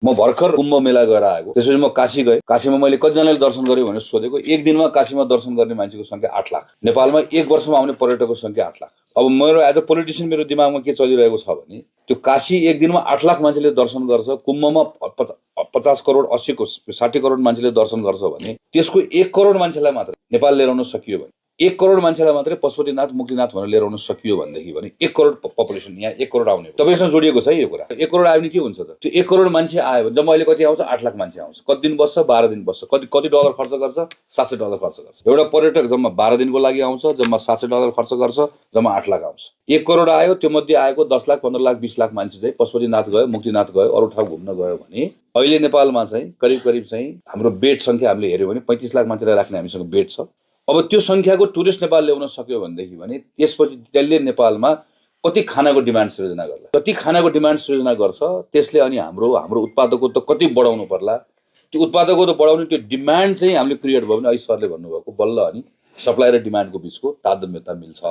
म भर्खर कुम्भ मेला गएर आएको, त्यसपछि म काशी गएँ। काशीमा मैले कतिजनाले दर्शन गर्यो भनेर सोधेको, एक दिनमा काशीमा दर्शन गर्ने मान्छेको संख्या 8 लाख। नेपालमा एक वर्षमा आउने पर्यटकको संख्या 8 लाख। अब मेरो एज अ पोलिटिसियन मेरो दिमागमा के चलिरहेको छ भने त्यो काशी एक दिनमा 8 लाख मान्छेले दर्शन गर्छ, कुम्भमा 50 करोड 60 करोड मान्छेले दर्शन गर्छ भने त्यसको 1 करोड मान्छेलाई मात्र नेपाल लिएर आउन सकियो भने 1 करोड मान्छेलाई मात्रै पशुपतिनाथ मुक्तिनाथ भनेर लिएर आउन सकियो भनेदेखि भने 1 करोड पपुलेसन यहाँ 1 करोड आउने तपाईँसँग जोडिएको छ है यो कुरा। 1 करोड आयो भने के हुन्छ त? त्यो 1 करोड मान्छे आयो भने जम्मा अहिले कति आउँछ? 8 लाख मान्छे आउँछ। कति दिन बस्छ? 12 दिन बस्छ। कति डलर खर्च गर्छ? $700 खर्च गर्छ। एउटा पर्यटक जम्मा 12 दिनको लागि आउँछ, जम्मा $700 खर्च गर्छ, जम्मा 8 लाख आउँछ। 1 करोड आयो, त्यो मध्ये आएको 10 लाख 15 लाख 20 लाख मान्छे चाहिँ पशुपतिनाथ गयो, मुक्तिनाथ गयो, अरू ठाउँ घुम्न गयो भने अहिले नेपालमा चाहिँ करिब चाहिँ हाम्रो बेड संख्या हामीले हेर्यो भने 35 लाख मान्छेलाई राख्ने हामीसँग बेड छ। अब त्यो संख्याको टुरिस्ट नेपाल ल्याउन सक्यो भनेदेखि भने त्यसपछि त्यसले नेपालमा कति खानाको डिमान्ड सृजना गर्ला, कति खानाको डिमान्ड सृजना गर्छ, त्यसले अनि हाम्रो उत्पादकको त कति बढाउनु पर्ला। त्यो उत्पादकको त बढाउने त्यो डिमान्ड चाहिँ हामीले क्रिएट भयो भने अहिले सरले भन्नुभएको बल्ल अनि सप्लाई र डिमान्डको बिचको तारतम्यता मिल्छ।